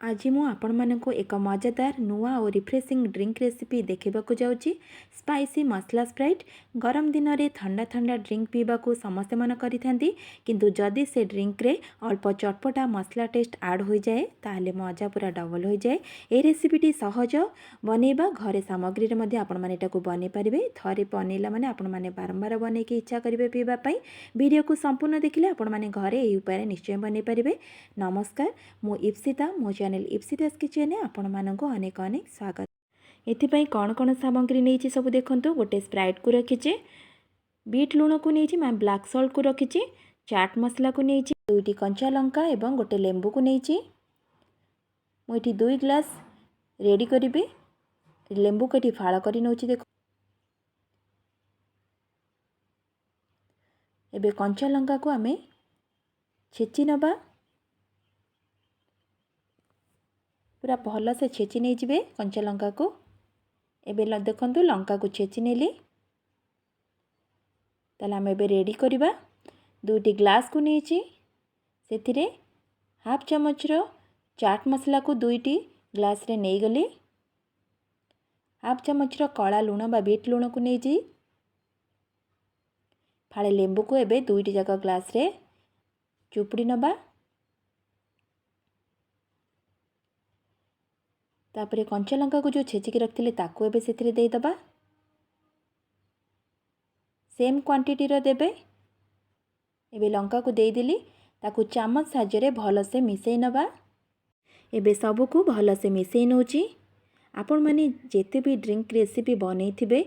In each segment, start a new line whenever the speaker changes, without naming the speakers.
आज मु आपण मानक एक मजेदार नुआ और रिफ्रेशिंग ड्रिंक रेसिपी देखा जाऊँगी। स्पाइसी मसला स्प्राइट गरम दिन में ठंडा ठंडा ड्रिंक पीवा को समस्ते मन करिथांती, किंतु जदि से ड्रिंक रे अल्प चटपटा मसला टेस्ट आड हो जाए ताहले मजा पूरा डबल हो जाए। ए रेसिपीटी सहज बनैबा घरे सामग्री रे आपण माने एटाको बनै पारिबे। थरे बनैला माने आपण माने बारंबार बनै के इच्छा करिवे पीवा पई। वीडियो को संपूर्ण देखिले आपण माने घरे एही उपाय निश्चय बनै पारिबे। नमस्कार, मु इप्सिता मो चैनल इप्सितास किचन आपण मानक अनेक अनेक स्वागत। एथिपाई कौन कौन सामग्री नहीं सब देखंतु। गोटे स्प्राइट को रखीचे, बीट लुण को नहीं, मैं ब्लैक सॉल्ट को रखीचे, चाट मसला को नहीं, दुईटी कंचा लंका एवं गोटे लेंबू को नहीं। मुझे 2 ग्लास रेडी करी। लेंबू को फाड़ कर नौ। देख एबे कंचा लंका को आमे छेची नबा। पूरा भल से छेची नहीं जिबे कंचा लंका को। एबे देखंतु लंका को छेची नेली। ताले आमे एबे रेडी करिबा। 2टी ग्लास को नहीं, सेथिरे हाफ चमच रो चाट मसला को 2टी ग्लास रे नहीं गली। हाफ चमच रो कला लुण बा बीट लुण को नहीं, फाड़े लेंबू को एबे 2टी जाक ग्लास रे चुपुड़ी नबा। तापरे कंचा लंका को जो छेचिकी रखिले ताकू एबे सेथिरे देई दबा। सेम क्वांटिटी रो देबे। एबे लंका को देई देली, ताकू चामच साहाय्य भल से मिसई नबा। एबे सबू को भल से मिसई नौची। आपण माने जेते भी ड्रिंक रेसिपी बनै थिबे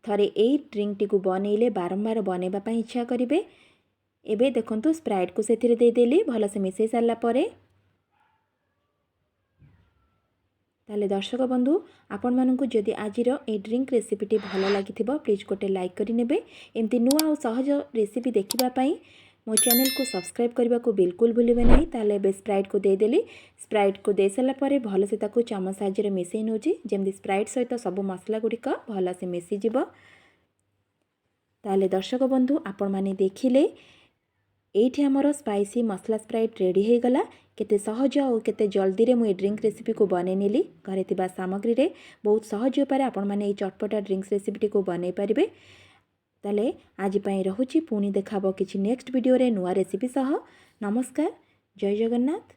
थरे एई ड्रिंक टी को बनैले बारंबार बनैबा पई इच्छा करिवे। एबे देखंतु स्प्राइट को सेथिरे देई देली भल से मिसई सारला परे। ताले दर्शक बंधु, आपण मानकु जदि आजिर ए ड्रिंक रेसिपीटी भल लगी प्लीज गोटे लाइक करी नेबे। एमती नुआ और सहज रेसिपी देखिबा पई मो चैनल को सब्सक्राइब करने को बिल्कुल भूलिबे नहीं। ताले बे स्प्राइट को दे देली। स्प्राइट को दे सारा परे भल से ताकू चामच साहाय्य मिसई नौची, जेमती स्प्राइट सहित सब मसला गुड़िक भल से मिसी जिवो। ताले दर्शक बंधु, आपण माने देखिले एठी हमर स्पाइसी मसला स्प्राइट रेडी हो गला। केते सहज और केते जल्दी रे मुई ड्रिंक रेसिपी को बनै नेली। घरे थिबा सामग्री रे बहुत सहज उपाय आपण माने ए चटपटा ड्रिंक्स रेसिपी को बनै पारिबे। ताले आज पई रहुची, पुणी देखाबो किछि नेक्स्ट वीडियो रे नुआ रेसिपी सह। नमस्कार, जय जगन्नाथ।